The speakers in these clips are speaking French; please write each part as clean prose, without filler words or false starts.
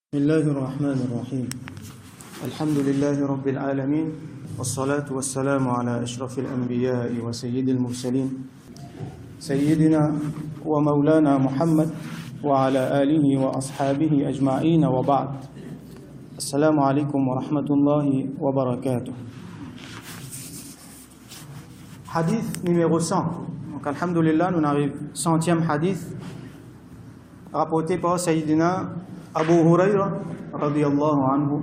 بسم الله الرحمن الرحيم الحمد لله رب العالمين والصلاة والسلام على أشرف الأنبياء وسيد المرسلين سيدنا ومولانا محمد وعلى آله وأصحابه أجمعين وبعد السلام عليكم ورحمة الله وبركاته. Hadith numéro 100. Donc alhamdulillah, nous arrivons 100e hadith rapporté par Sayyidina Abu Huraira radiyallahu anhu.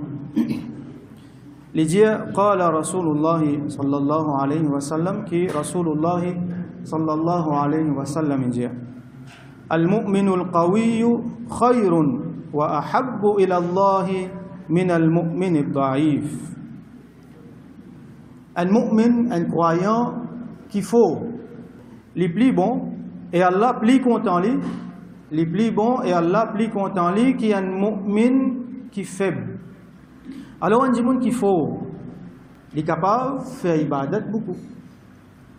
Il dit qala Rasulullah sallallahu alayhi wa sallam, qui Rasulullah sallallahu alayhi wa sallam dit al-mu'minu al-qawiyyu khayrun wa ahabbu ila Allah min al-mu'min al-da'if. Al-mu'min, un croyant qui faut les plus bons et Allah plus content lui, les plus bons et Allah plus content lui, qui est un mu'min qui est faible. Alors on dit qu'il faut, il est capable de faire ibadat beaucoup.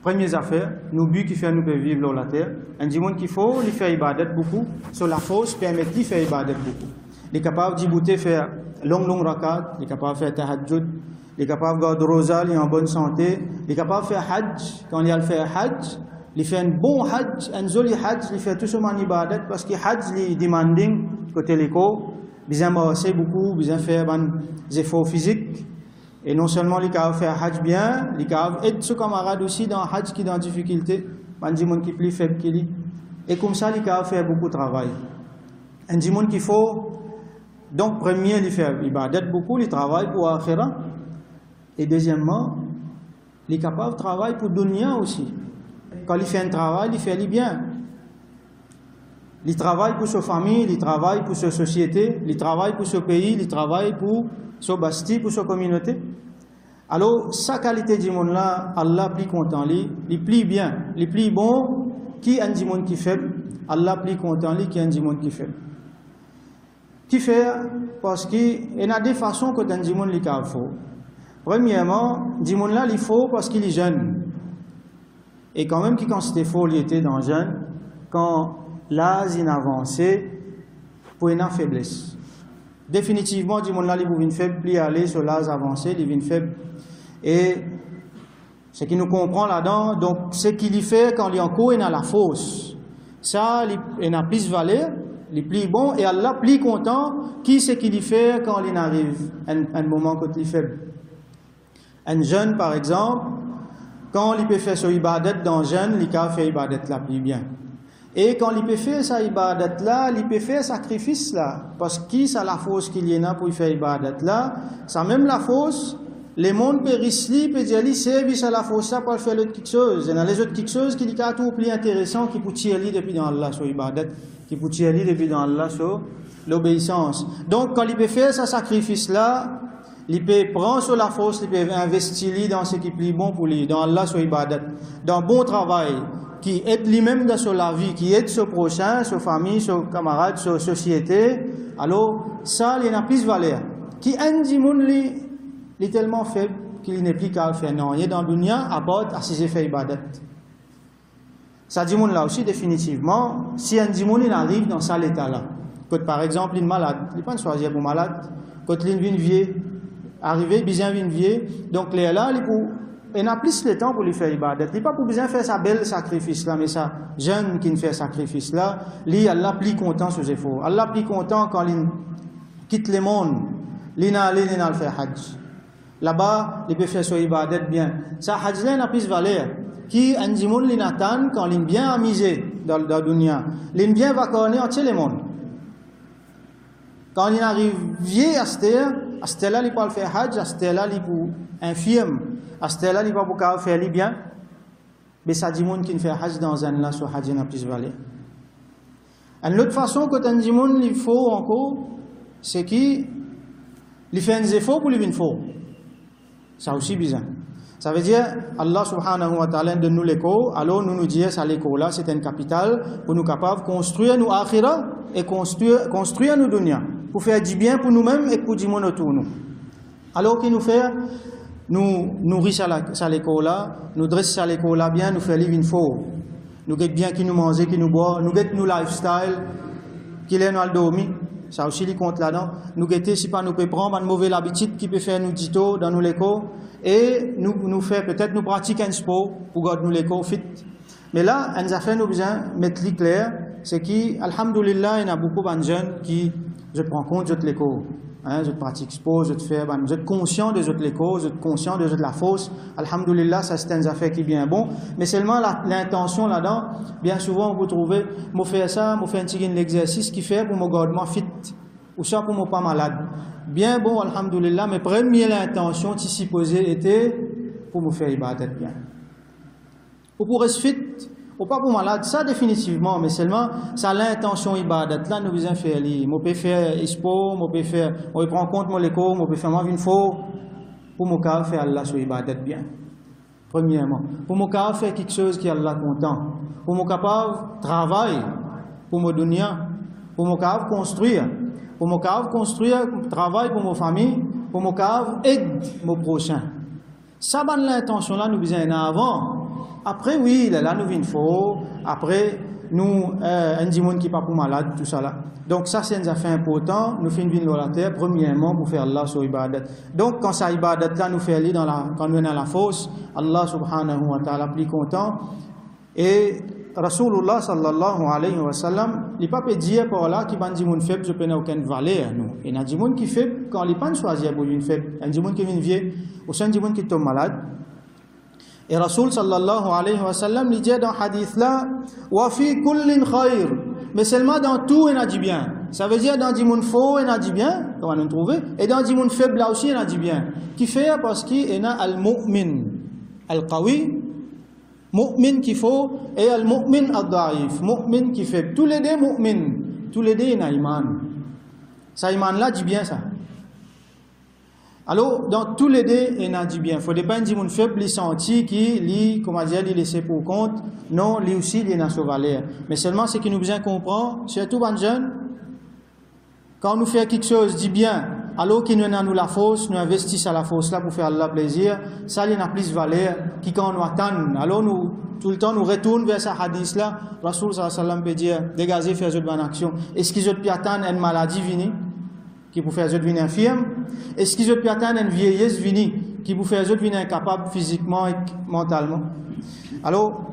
Première affaire, nous but qui fait nous peut vivre sur la terre. On dit qu'il faut, il fait ibadat beaucoup. Sur la force permet de faire ibadat beaucoup. Il est capable d'y faire long rakat, il est capable de faire tahajjud, il est capable de garder rosa, il est en bonne santé, il est capable de faire hajj. Quand il a fait hajj, il fait un bon hajj, un joli hajj, il fait tout ce man ibadat parce que hajj est demanding côté l'éco, besoin marcher beaucoup, besoin faire des efforts physiques. Et non seulement il peut faire hajj bien, il peut aider ses camarades aussi dans hajj qui est en difficulté, des gens qui sont plus faibles que lui. Et comme ça, il peut faire beaucoup de travail. Un gens qu'il faut, donc premier, il fait ibadat beaucoup, il travaille pour akhira. Et deuxièmement, il est capable de travailler pour dunya aussi. Quand il fait un travail, il fait le bien. Il travaille pour sa famille, il travaille pour sa société, il travaille pour ce pays, il travaille pour sa bastille, pour sa communauté. Alors, sa qualité du monde là, Allah plus content, il plus bien, il plus bon, qui est un monde qui fait, Allah plus content, qui est un monde qui fait. Qui fait parce qu'il y a des façons que un monde qui faut. Premièrement, du monde là, il faut parce qu'il est jeune. Et quand même, quand c'était faux, il était dans jeune, quand l'âge est avancé, pour une faiblesse. Définitivement, du monde là, il vient faible, plus aller sur l'âge avancé, il vient faible. Et ce qui nous comprend là-dedans, donc, ce qu'il fait quand il est en cours, il a la fausse. Ça, il a plus valeur, il est plus bon, et Allah plus content, qui c'est qu'il fait quand il arrive, un moment quand il est faible. Un jeune, par exemple, quand il peut faire son ibadat dans jeune, il peut faire ibadat là plus bien. Et quand il peut faire sa ibadat là, il peut faire sacrifice là. Parce que ça la force qu'il y en a pour faire ibadat là, ça même la force, les mondes peut risquer, peut dire, c'est à la force là pour faire l'autre quelque chose. Il y a les autres quelque chose qui est tout plus intéressant, qui peut tirer depuis dans Allah sur ibadat, qui peut tirer depuis dans Allah sur l'obéissance. Donc quand il peut faire ce sacrifice là, il peut prendre sur la force, il peut investir dans ce qui est plus bon pour lui, dans Allah, sur ibadat, dans bon travail, qui aide lui-même dans sa vie, qui aide son prochain, sa famille, ses camarades, sa société. Alors, ça, il n'a plus de valeur. Qui un dimoun, il est tellement faible qu'il n'est plus qu'à faire. Non, il est dans le dunya, à part à ses effets ibadat. Ça dimoun là aussi, définitivement, si un dimoun, il arrive dans cet état-là, quand par exemple, il est malade, il n'est pas choisi pour malade, quand il vient vieux, arrivé, bien vieux, donc les là, il n'a plus le temps pour lui faire ibadat. Il n'a pas pour besoin faire sa belle sacrifice là, mais sa jeune qui ne fait sacrifice là, lui, Allah plus content sur ses efforts. Allah plus content quand il quitte le monde, il n'a pas fait hajj. Là-bas, il peut faire son ibadat bien. Sa hajj là n'a plus de valeur. Qui un dimoun l'inatan quand il est bien amusé dans le dunya, il est bien vacanné entier le monde. Quand il arrive vieux à cette là, il peut faire hajj, à cette là, il peut infirme, à cette là, il peut faire le bien. Mais ça dit monde qui ne fait hajj dans un là, sur hajj n'a plus de valeur. Une autre façon que un dit monde, il faut encore, c'est qu'il fait des efforts pour lui une fois. Ça aussi bizarre. Ça veut dire, Allah subhanahu wa ta'ala donne nous l'écho, alors nous disons, ça l'écho là, c'est une capitale pour nous capables de construire nos akhira et construire nos dunya, pour faire du bien pour nous-mêmes et pour du monde autour de nous. Alors qu'il nous fait, nous nourrir ça l'écho là, nous dresser ça l'écho là bien, nous faire vivre une fois. Nous guette bien qui nous mange, qui nous boit, nous guette nous lifestyle, qui est nous dormir. Ça aussi, il compte là-dedans. Nous guetter si pas nous peut prendre une mauvaise habitude qui peut faire nous dito dans nous l'écho et nous faire peut-être nous pratiquer un sport pour garder nous l'écho fit. Mais là, on a fait nous besoin mettre les clair, c'est qui, alhamdoulilah, il y a beaucoup de jeunes qui je prends compte de l'écho. Hein, je pratique sport, je fais, vous êtes conscient de l'écho, vous êtes conscient de la fausse. Alhamdoulilah, ça c'est une affaire qui est bien bon. Mais seulement l'intention là-dedans, bien souvent, vous trouvez, moi faire ça, moi faire un petit l'exercice qui fait pour me garder fit, ou ça pour me pas malade. Bien bon, alhamdoulilah, mais première intention qui s'y posait était pour me faire ibadat bien. Ou pour rester fit, ou pas pour malade, ça définitivement, mais seulement, ça l'intention ibadat, là, nous besoin faire li. Moi, peut faire sport, moi, peut faire, moi, prend compte mon l'écho, moi, peut faire moi une fois, pour moi, faire Allah sur ibadat bien. Premièrement. Pour moi, faire quelque chose qui Allah content. Pour moi, capable travailler, pour mon dunya, pour moi, construire. Pour moi, construire, travail pour ma famille, pour moi, aide mon prochain. Ça, ben, l'intention là, nous besoin avant. Après, oui, là, nous vient faux. Après, nous, un dimon qui n'est pas pour malade, tout ça là. Donc, ça, c'est une affaire importante. Nous faisons une la terre, premièrement, pour faire Allah sur ibadat. Donc, quand ça ibadat là, nous fait quand nous est dans la fosse, Allah subhanahu wa ta'ala, plus content. Et Rasulullah sallallahu alayhi wa sallam, il n'a pas dire par là qu'il y a un dimon faible, je n'ai aucune valeur. Il y a un dimon qui est faible, quand il n'est pas choisi pour une faible, un dimon qui vient vieux, ou c'est un dimon qui tombe malade. Et Rasul sallallahu alayhi wa sallam il dit dans le hadith là wa fi kullin khair, mais seulement dans tout il a dit bien. Ça veut dire dans du monde faux il a dit bien, comment nous trouver, et dans du monde faible là aussi il a dit bien. Qui fait parce qu'il y a al-mu'min al-qawi, mu'min qu'il faut, et al-mu'min al-da'if, mu'min qui fait. Tous les deux mu'min, tous les deux il a iman. Ça iman là dit bien ça. Alors, dans tous les deux, il a dit bien. Il faut dépendre du monde faible, il sentit qu'il, comment dire, il laissé pour compte. Non, lui aussi, il a sa valeur. Mais seulement, ce qui nous besoin comprendre, surtout les jeunes, quand nous faisons quelque chose, dit bien, alors qu'il nous a nous la fausse, nous investissons à la fausse là pour faire Allah plaisir, ça, il a plus de valeur qui quand nous attend. Alors, nous, tout le temps, nous retournons vers ce hadith là. Rasul sallallahu alayhi wa sallam peut dire, dégagez, faire une bonne action. Est-ce qu'ils ont pu attendre une maladie venue? Qui pour faire venir infirme, est-ce qu'ils ont pu atteindre une vieillesse venue qui pour faire venir incapable physiquement et mentalement. Alors,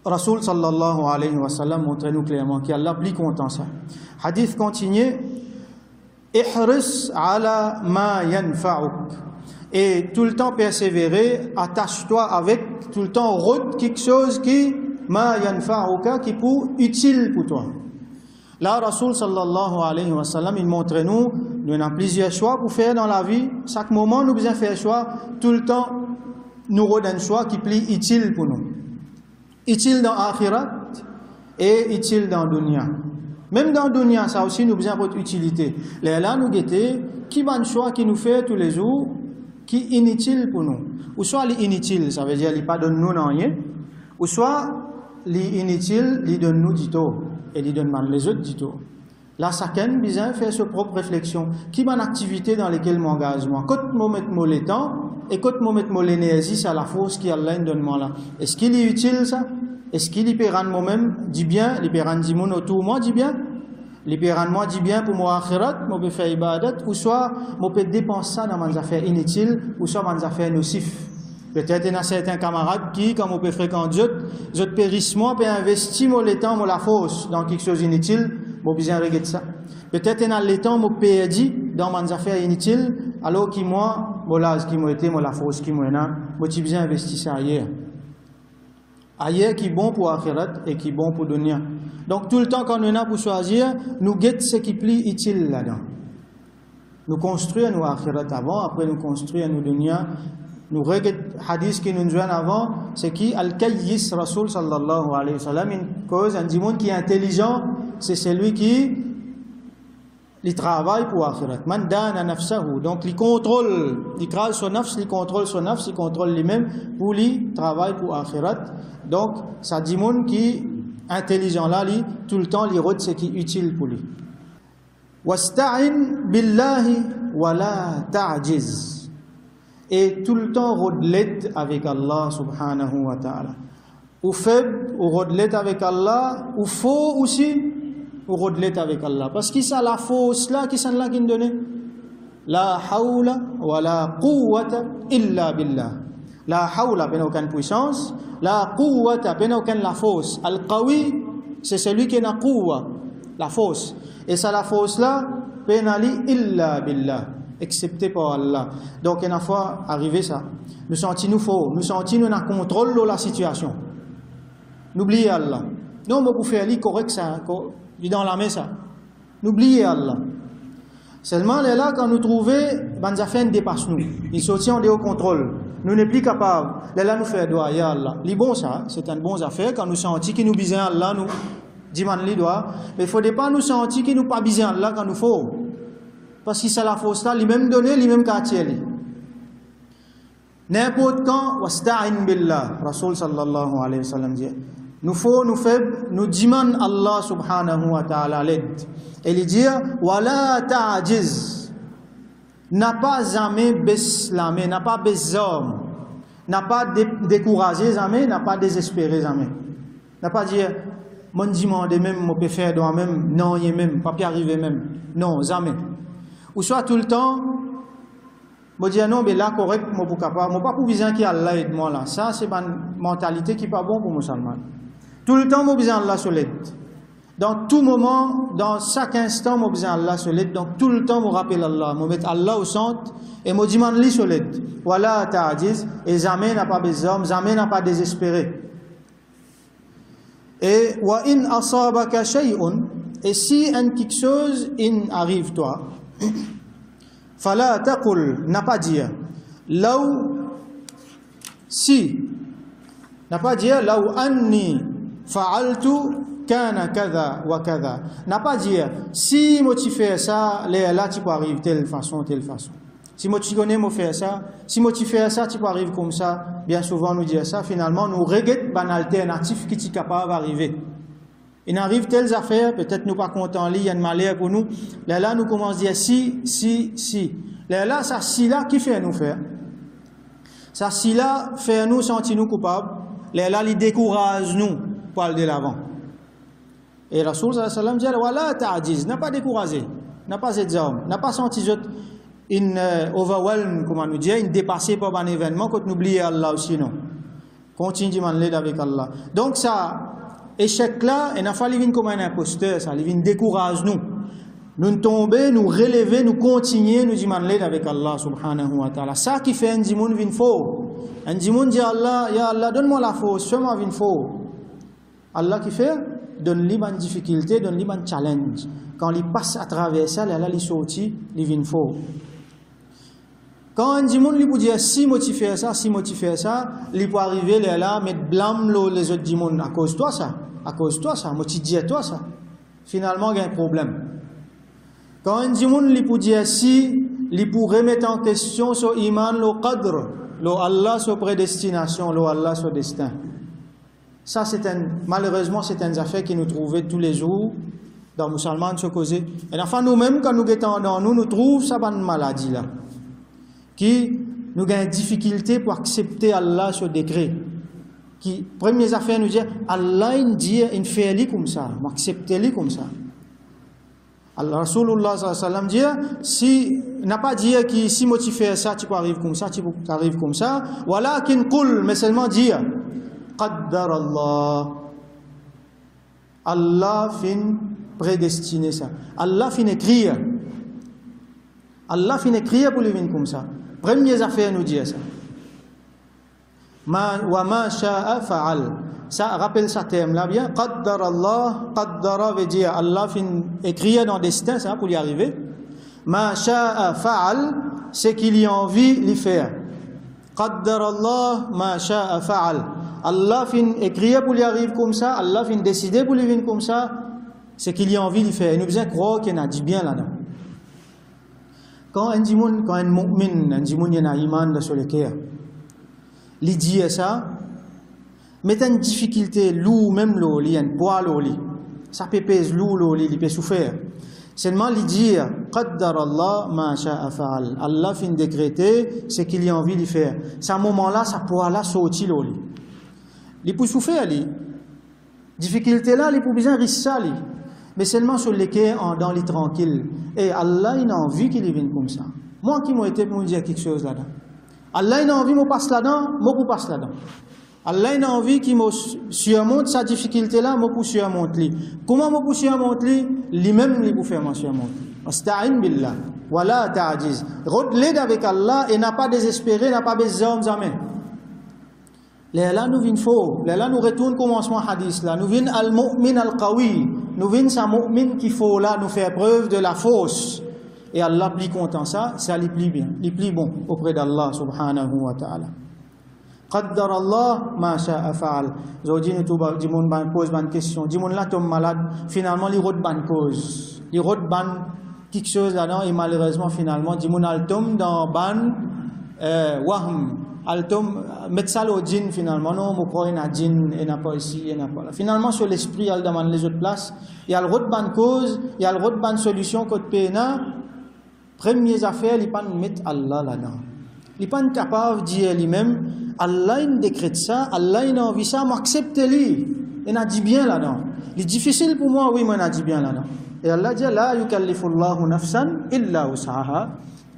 Rasul sallallahu alayhi wa sallam montre nous clairement qu'Allah plus content ça. Hadith continue, ihris ala ma yanfa'uk, et tout le temps persévérer, attache-toi avec tout le temps route quelque chose qui ma yanfa'uka, qui pour utile pour toi. Là, Rasul sallallahu alayhi wa sallam, il montre nous avons plusieurs choix pour faire dans la vie. Chaque moment, nous devons faire choix. Tout le temps, nous avons un choix qui est plus utile pour nous. Utile dans l'akhirat et utile dans le dunya. Même dans le dunya, ça aussi, nous avons votre utilité. Là, nous guettons qui va un choix qui nous fait tous les jours, qui est inutile pour nous. Ou soit l'inutile, ça veut dire qu'il ne donne nous rien. Ou soit l'inutile, il donne nous du tout. Et il donne les autres du tout. Là, chacun besoin faire sa propre réflexion. Qui m'a une activité dans laquelle m'engage moi? Quand je mets le temps et quand je mets l'énergie, c'est la force qui Allah donne moi là. Est-ce qu'il est utile ça? Est-ce qu'il peut rendre moi-même dit bien? Il peut rendre du monde autour de moi dit bien? Il peut rendre moi dit bien pour moi akhirat, moi peut faire ibadat, ou soit moi peut dépenser ça dans mes affaires inutiles, ou soit dans mes affaires nocifs. Peut-être il y a certains camarades qui, comme on peut fréquenter, je périssement peut investir le temps, la force dans quelque chose d'inutile, moi besoin de regarder ça. Peut-être il y a le temps, moi perdu dans mes affaires inutiles, alors que moi, l'âge qui m'a été, la force qui m'a été, moi j'ai besoin d'investir ça ailleurs. Ailleurs qui est bon pour akhirat et qui est bon pour dunya. Donc tout le temps quand on a pour choisir, nous guettons ce qui est plus utile là-dedans. Nous construisons nos akhirat avant, après nous construisons nos dunya. Nous regardons le hadith qui nous joint avant, c'est qui Al-Kayyis Rasul sallallahu alayhi wa sallam, une cause, un dimon qui est intelligent, c'est celui qui travaille pour akhirat. Man dana nafsahu, donc il contrôle, il crase son nafs, il contrôle lui-même pour lui travaille pour akhirat. Donc, ça dimon qui est intelligent là, lui, tout le temps, il regarde ce qui est utile pour lui. Wasta'in billahi wa la ta'jiz. Et tout le temps rodlet avec Allah subhanahu wa ta'ala. Ou faible, ou rodlet avec Allah, ou faux aussi, ou rodlet avec Allah. Parce que ça la fausse là, qui s'en là qui nous donne? La hawla wa la quwwata illa billah. La hawla, n'a aucune puissance. La quwwata, n'a aucune la force. Al-qawi, c'est celui qui n'a quwwa, la force. Et ça la force là, penali illa billah, excepté par Allah. Donc une fois arrivé ça, nous sentons nous faux, nous sentons nous avons contrôle de la situation. N'oubliez Allah. Non, mais pour faire correct ça, dans la main ça. N'oubliez Allah. Seulement là quand nous trouvons, les affaires dépassent nous. Ils sont en dehors contrôle. Nous n'est plus capables. Là nous faisons doigt à Allah. C'est bon ça, c'est une bonne affaire quand nous sentons que nous bisons Allah, nous disons les doigts. Mais il ne faut pas nous sentir que nous pas bisons Allah quand nous faut. Parce que c'est la fausse là, lui-même donné, lui-même quartier. N'importe quand, wasta'in billah, Rasul sallallahu alayhi wa sallam dit, nous faut, nous faibles, nous demandons Allah subhanahu wa ta'ala l'aide. Et il dit, wala ta'ajiz, n'a pas jamais baissé la main, n'a pas baissé l'homme, n'a pas découragé la main, n'a pas désespéré la main. N'a pas dit, mon demande même, mon peut faire dans même, non, il même, pas pu arriver même. Non, jamais. Ou soit tout le temps, je dis non, mais là, correct, je ne suis pas capable. Je ne suis pas pour viser qui Allah aide moi là. Ça, c'est une mentalité qui n'est pas bon pour les musulmans. Tout le temps, je besoin Allah sur l'aide. Dans tout moment, dans chaque instant, je besoin Allah sur l'aide. Donc, tout le temps, je rappelle Allah. Je mets Allah au centre et je demande lui sur l'aide. Voilà, ta'adiz. Et jamais n'a pas besoin, jamais n'a pas désespéré. Et wa in asabaka shay'un, et si un quelque chose arrive toi, fala taqul, n'a pas dire law, si, n'a pas dire law anni fa'altu kana kadha wa kadha, n'a pas dire si moi tu fais ça, là tu peux arriver telle façon. Si moi tu connais moi faire ça, si moi tu fais ça, tu peux arriver comme ça. Bien souvent nous dire ça, finalement nous regrettons une alternative qui est capable d'arriver. Il arrive telles affaires, peut-être nous pas contents, il y a une malheur pour nous. Là nous commençons à dire si. Là ça si là qui fait nous faire. Ça si là fait nous sentir nous coupables. Là il décourage nous pour aller de l'avant. Et Rasul sallallahu alayhi wa sallam dit voilà ta'jiz, n'a pas découragé, n'a pas cette arme, n'a pas senti une overwhelm, comment nous dire, une dépassée par un événement quand nous oublions Allah aussi non. Continue à l'aide avec Allah. Donc ça échec là, il n'a fallu venir comme un imposteur, ça vient décourage nous. Nous tomber, nous relever, nous continuer, nous demander l'aide avec Allah subhanahu wa ta'ala. Ça qui fait un dimoun vin faux. Un dimoun dit Allah, ya Allah, donne-moi la force, fais-moi vin faux. Allah qui fait, donne-lui une difficulté, donne-lui un challenge. Quand il passe à travers ça, là, il sortit, il vient faux. Quand un dimoun lui peut dire si moi tu fais ça, il peut arriver là, mettre blâme les autres dimoun à cause de toi ça, moi tu dis à toi ça. Finalement, il y a un problème. Quand un dimoun lui peut dire si, il peut remettre en question son iman, le qadr, le Allah, sa prédestination, le Allah, son destin. Ça, malheureusement, c'est une affaire qui nous trouvons tous les jours dans les musulmans se causer. Et enfin, nous-mêmes, quand nous étions dans nous trouvons ça une maladie là. Qui nous avons une difficulté pour accepter Allah ce décret. Qui, première affaire, nous dit Allah il dit, il fait comme ça, on accepte comme ça. Allah Rasulullah sallallahu alayhi wa sallam dit, si n'a pas dit que si moi tu fais ça, tu peux arriver comme ça, tu peux arriver comme ça. Walakin qul, mais seulement dire qaddar Allah. Allah fin prédestiné ça. Allah fin écrire. Allah fin écrire pour les venir comme ça. Première affaire nous dit ça. Wa ma sha'a fa'al. Ça rappelle ce terme là bien. Qaddar Allah, qaddara veut dire Allah fin écrire dans le destin ça pour y arriver. Ma sha'a fa'al, c'est qu'il y a envie de le faire. Qaddar Allah, ma sha'a fa'al. Allah fin écrire pour y arriver comme ça, Allah fin décider pour y venir comme ça, c'est qu'il y a envie de le faire. Et nous devons croire qu'il y a dit bien là-dedans. Quand un mu'min, un djimoun, il y a un iman sur le cœur. Il dit ça, mais il y a une difficulté, l'eau, même l'eau, il y a un poids l'eau, ça peut peser l'eau, il peut souffrir. Seulement, il dit, qaddar Allah ma sha'a fa'al. Allah fin décréter, c'est qu'il y a envie de faire. C'est un moment-là, ça poids là, sorti l'eau. Il peut souffrir, difficulté là, il peut besoin de risque ça. mais seulement sur lesquels dans les tranquilles. Et Allah, il a envie qu'il vienne comme ça. Moi qui m'ai été pour me dire quelque chose là-dedans. Allah, il a envie que je passe là-dedans, moi je passe là-dedans. Allah, il a envie qu'il me surmonte sa difficulté-là, moi je surmonte lui. Comment moi je surmonte lui? Lui-même, il peut faire moi surmonte. Asta'in billah. Voilà, ta'ajiz. L'aide avec Allah et n'a pas désespéré, n'a pas besoin de jamais. Là, nous venons faux. Là, nous retournons au commencement hadith. Là, nous venons al-mu'min al-qawi. Nous venons sa mu'min qu'il faut là nous faire preuve de la force. Et Allah plie content ça, ça lui plie bien. Il plie bon auprès d'Allah subhanahu wa ta'ala. Qaddar Allah ma sha'a fa'al. Aujourd'hui, nous pose une question. Dis-moi là, tombe malade. Finalement, il rote ban cause. Il rote ban quelque chose là-dedans et malheureusement, finalement, dis-moi là, tombe dans ban wahm. Altom mettre au djinn finalement non mon croit na djinn et n'a pas ici et n'a pas là finalement sur l'esprit elle demande les autres places il y a le route ban cause il y a le route ban solution côté pena premières affaires il pas mettre Allah là-dedans il pas capable de dire lui-même Allah il décrète ça Allah il a envie ça m'accepte lui et n'a dit bien là-dedans il est difficile pour moi oui moi n'a dit bien là-dedans et Allah dit la yukallifullahu nafsan illa wus'aha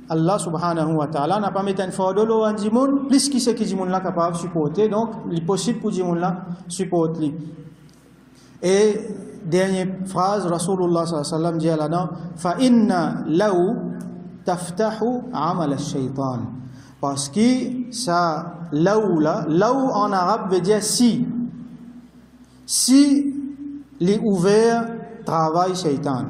Allah subhanahu wa ta'ala n'a pas mis un fardeau en dimoun, plus qui c'est que dimoun là capable de supporter, donc il est possible pour dimoun là supporter. Et dernière phrase, Rasulullah sallallahu alayhi wa sallam dit là-dedans, fa inna law taftahu amal al-shaytan. Parce que ça, law en arabe veut dire si. Si les ouverts travaillent shaytan.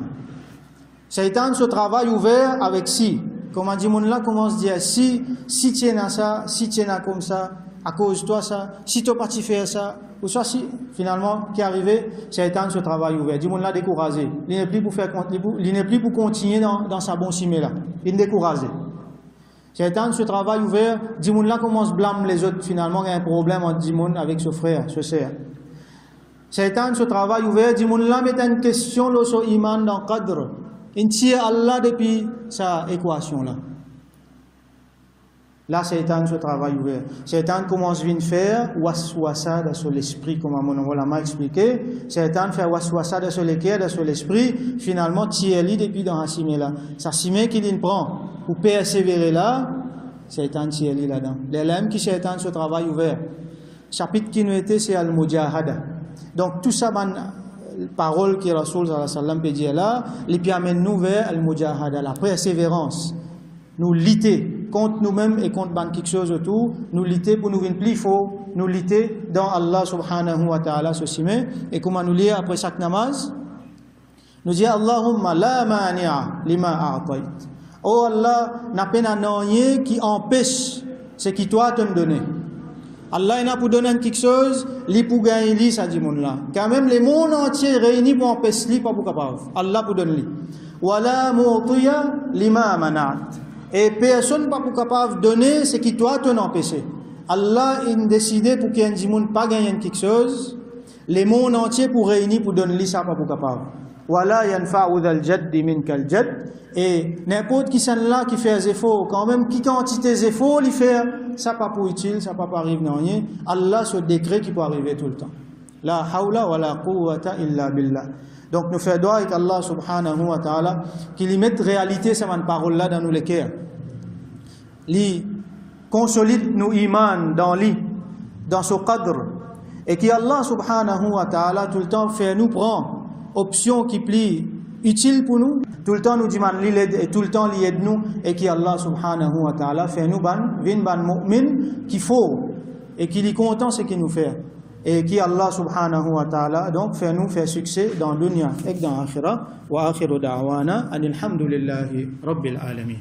Shaytan se travaille ouvert avec si. Comment dit mon là commence à dire si tu es ça, si tu es comme ça, à cause de toi ça, si tu n'as pas faire ça, ou soit si finalement qui est arrivé, Shaitan se travaille ouvert. Dis mon là découragé. Il n'est plus pour faire il n'est plus pour continuer dans sa bonne cimée là. Il est découragé. Shaitan se travaille ouvert. Dis mon là commence à blâmer les autres. Finalement il y a un problème entre Dimon avec ce frère, ce sœur. Shaitan se travaille ouvert. Dis mon là met une question là sur iman dans cadre. Il tire Allah depuis sa équation là. Là, Shaitan se travaille ouvert. Shaitan commence à faire waswasa sur l'esprit, comme mon ulama expliqué. Shaitan fait waswasa sur le cœur, sur l'esprit. Finalement, tire lui depuis dans la cimée là. Sa cimée qu'il prend pour persévérer là, Shaitan tire lui là-dedans. L'élève qui Shaitan se travaille ouvert. Chapitre qui nous était, c'est al-mujahada. Donc tout ça, parole que Rasul sallallahu alayhi wa sallam peut dire là, les puis amène nous vers al-mujahada, la persévérance. Nous lutter contre nous-mêmes et contre quelque chose autour, nous lutter pour nous venir plus fort, nous lutter dans Allah subhanahu wa ta'ala ce cimé. Et comment nous lire après chaque namaz? Nous dire Allahumma la mani'a lima a'tayt. Oh Allah, n'a pas rien qui empêche ce qui toi te donner. Allah il a pour donner quelque chose, il pour gagner lui ça dit monde là. Quand même les mondes entiers réunis pour empêcher lui pas pour capable. Allah pour donner lui. Wala mu'tiya lima mana'at. Et personne pas pour capable donner ce qui toi t'en empêché. Allah il décidé pour qu'il y ait un monde pas gagner quelque chose, les mondes entiers pour réunir pour donner lui ça pas pour capable. Wala yanfa'u dhal jadd minkal jadd. Et n'importe qui sont là qui fait des efforts, quand même qui quantité des efforts il fait, ça pas pour utile, ça pas arrive dans rien. Allah ce décret qui peut arriver tout le temps. La hawla wa la quwwata illa billah. Donc nous faisons droit avec Allah subhanahu wa ta'ala qu'il mette réalité cette parole là dans nos cœurs. Li consolide nos iman dans ce cadre et qui Allah subhanahu wa ta'ala tout le temps fait nous prendre option qui plie utile pour nous, tout le temps nous demande l'aide et tout le temps l'aide nous et qui Allah subhanahu wa ta'ala fait nous ban mu'min qu'il faut et qu'il est content ce qu'il nous fait et qui Allah subhanahu wa ta'ala donc fait nous faire succès dans dunya et dans akhirah wa akhiru da'wana alhamdulillahi rabbil alamin.